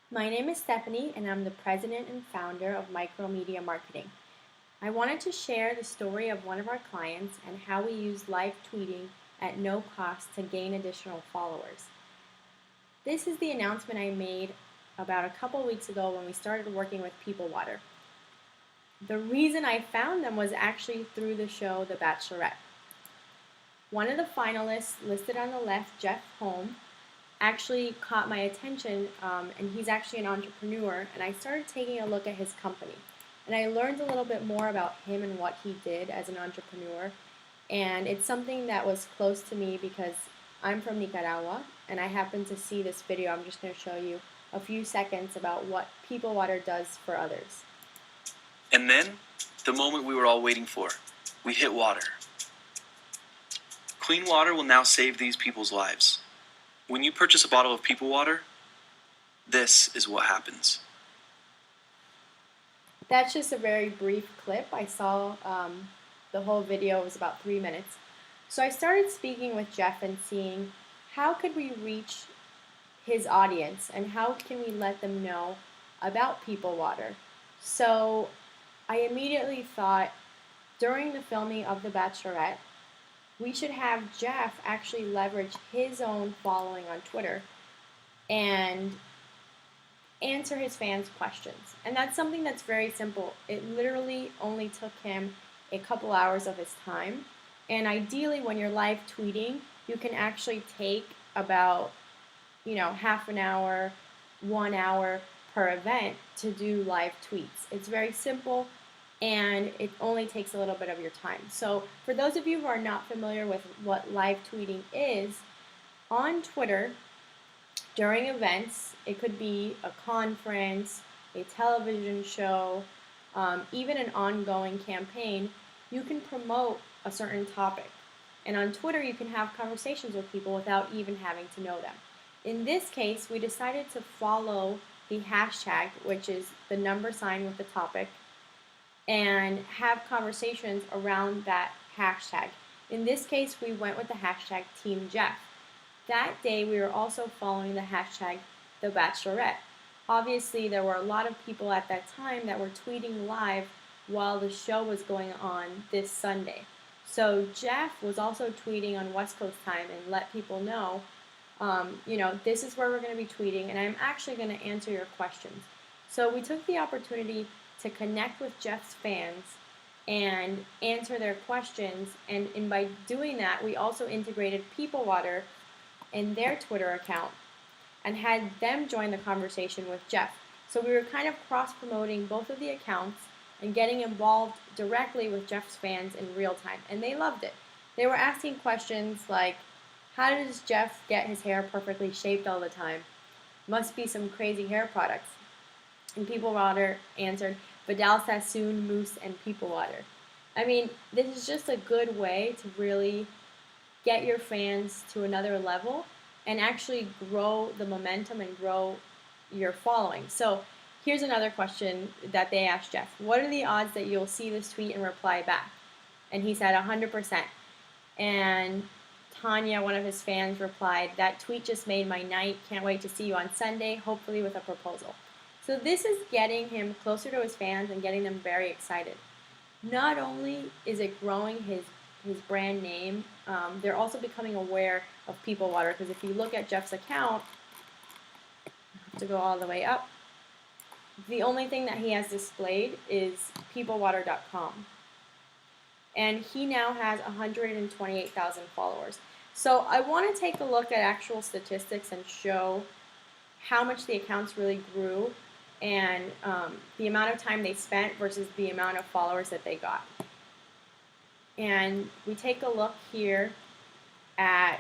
My name is Stephanie, and I'm the president and founder of Micromedia Marketing. I wanted to share the story of one of our clients and how we use live tweeting at no cost to gain additional followers. This is the announcement I made about a couple weeks ago when we started working with People Water. The reason I found them was actually through the show The Bachelorette. One of the finalists listed on the left, Jef Holm, actually caught my attention, and he's actually an entrepreneur, and I started taking a look at his company. And I learned a little bit more about him and what he did as an entrepreneur, and it's something that was close to me because I'm from Nicaragua, and I happened to see this video. I'm just going to show you a few seconds about what People Water does for others. And then, the moment we were all waiting for, we hit water. Clean water will now save these people's lives. When you purchase a bottle of People Water, this is what happens. That's just a very brief clip. I saw the whole video was about 3 minutes. So I started speaking with Jef and seeing how could we reach his audience and how can we let them know about People Water. So I immediately thought during the filming of The Bachelorette, we should have Jef actually leverage his own following on Twitter and answer his fans' questions. And that's something that's very simple. It literally only took him a couple hours of his time. And ideally, when you're live tweeting, you can actually take about, half an hour, 1 hour per event to do live tweets. It's very simple, and it only takes a little bit of your time. So for those of you who are not familiar with what live tweeting is, on Twitter, during events, it could be a conference, a television show, even an ongoing campaign, you can promote a certain topic. And on Twitter, you can have conversations with people without even having to know them. In this case, we decided to follow the hashtag, which is the number sign with the topic, and have conversations around that hashtag. In this case, we went with the hashtag Team Jef. That day, we were also following the hashtag The Bachelorette. Obviously, there were a lot of people at that time that were tweeting live while the show was going on this Sunday. So Jef was also tweeting on West Coast time and let people know, this is where we're going to be tweeting, and I'm actually going to answer your questions. So we took the opportunity to connect with Jef's fans and answer their questions, and by doing that, we also integrated People Water in their Twitter account and had them join the conversation with Jef. So we were kind of cross-promoting both of the accounts and getting involved directly with Jef's fans in real time, and they loved it. They were asking questions like, how does Jef get his hair perfectly shaped all the time? Must be some crazy hair products. And People Water answered, Vidal Sassoon, Mousse, and People Water. I mean, this is just a good way to really get your fans to another level and actually grow the momentum and grow your following. So here's another question that they asked Jef. What are the odds that you'll see this tweet and reply back? And he said 100%. And Tanya, one of his fans, replied, that tweet just made my night. Can't wait to see you on Sunday, hopefully with a proposal. So this is getting him closer to his fans and getting them very excited. Not only is it growing his brand name, they're also becoming aware of People Water, because if you look at Jef's account, I have to go all the way up, the only thing that he has displayed is peoplewater.com. And he now has 128,000 followers. So I want to take a look at actual statistics and show how much the accounts really grew and the amount of time they spent versus the amount of followers that they got. And we take a look here at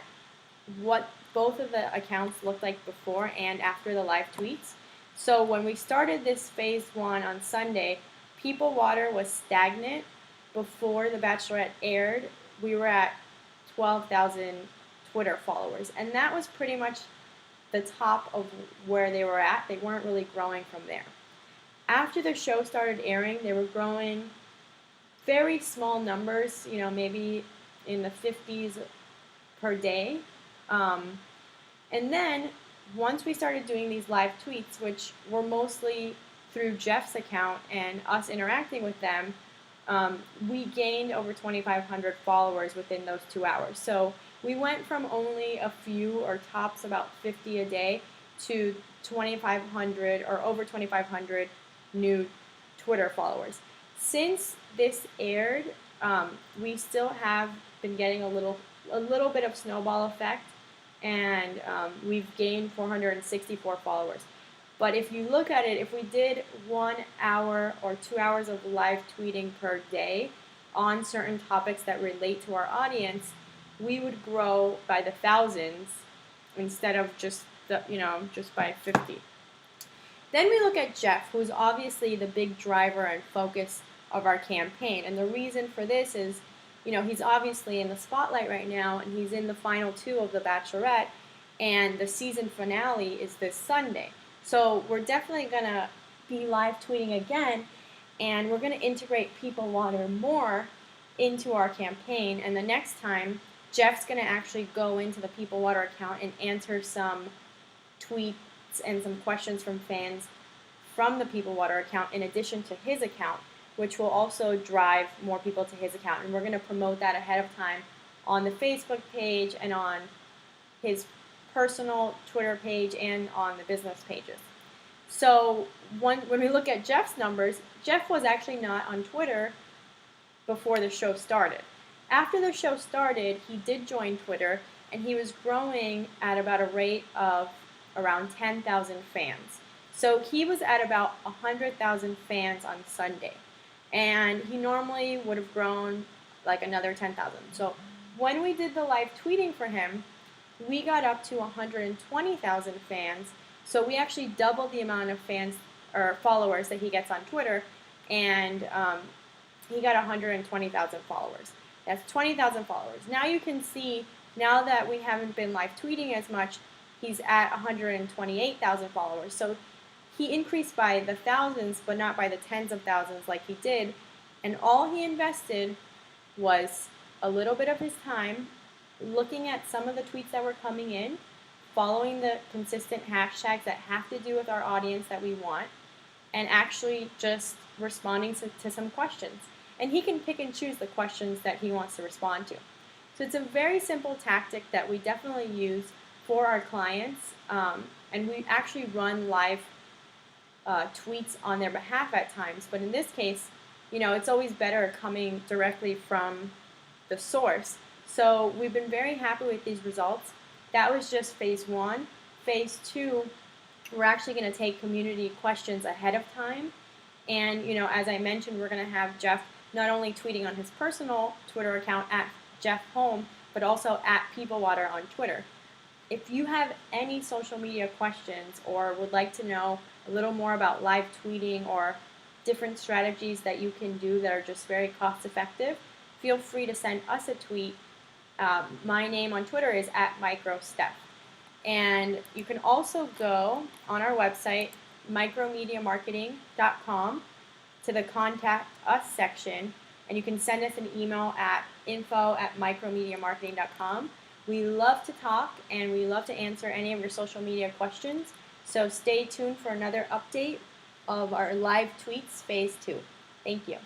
what both of the accounts looked like before and after the live tweets. So when we started this phase 1 on Sunday, People Water was stagnant. Before The Bachelorette aired, we were at 12,000 Twitter followers, and that was pretty much the top of where they were at. They weren't really growing from there. After the show started airing, they were growing very small numbers, maybe in the 50s per day. And then once we started doing these live tweets, which were mostly through Jeff's account and us interacting with them, we gained over 2,500 followers within those 2 hours. So we went from only a few or tops about 50 a day to 2,500 or over 2,500 new Twitter followers. Since this aired, we still have been getting a little bit of snowball effect, and we've gained 464 followers. But if you look at it, if we did 1 hour or 2 hours of live tweeting per day on certain topics that relate to our audience, we would grow by the thousands instead of just by 50. Then we look at Jeff, who's obviously the big driver and focus of our campaign. And the reason for this is, he's obviously in the spotlight right now, and he's in the final 2 of The Bachelorette, and the season finale is this Sunday. So we're definitely going to be live tweeting again, and we're going to integrate People Water more into our campaign. And the next time, Jeff's going to actually go into the People Water account and answer some tweets and some questions from fans from the People Water account in addition to his account, which will also drive more people to his account. And we're going to promote that ahead of time on the Facebook page and on his personal Twitter page and on the business pages. So when we look at Jeff's numbers, Jeff was actually not on Twitter before the show started. After the show started, he did join Twitter, and he was growing at about a rate of around 10,000 fans. So he was at about 100,000 fans on Sunday, and he normally would have grown like another 10,000. So when we did the live tweeting for him, we got up to 120,000 fans. So we actually doubled the amount of fans or followers that he gets on Twitter, and he got 120,000 followers. That's 20,000 followers. Now you can see, now that we haven't been live tweeting as much, he's at 128,000 followers. So he increased by the thousands, but not by the tens of thousands like he did. And all he invested was a little bit of his time looking at some of the tweets that were coming in, following the consistent hashtags that have to do with our audience that we want, and actually just responding to some questions. And he can pick and choose the questions that he wants to respond to. So it's a very simple tactic that we definitely use for our clients, and we actually run live tweets on their behalf at times. But in this case, it's always better coming directly from the source. So we've been very happy with these results. That was just phase 1. Phase 2, we're actually going to take community questions ahead of time. And, as I mentioned, we're going to have Jef not only tweeting on his personal Twitter account at Jef Holm, but also at PeopleWater on Twitter. If you have any social media questions or would like to know a little more about live tweeting or different strategies that you can do that are just very cost effective, feel free to send us a tweet. My name on Twitter is at MicroSteph. And you can also go on our website, micromediamarketing.com, to the Contact Us section, and you can send us an email at info@micromediamarketing.com. We love to talk, and we love to answer any of your social media questions. So stay tuned for another update of our live tweets phase 2. Thank you.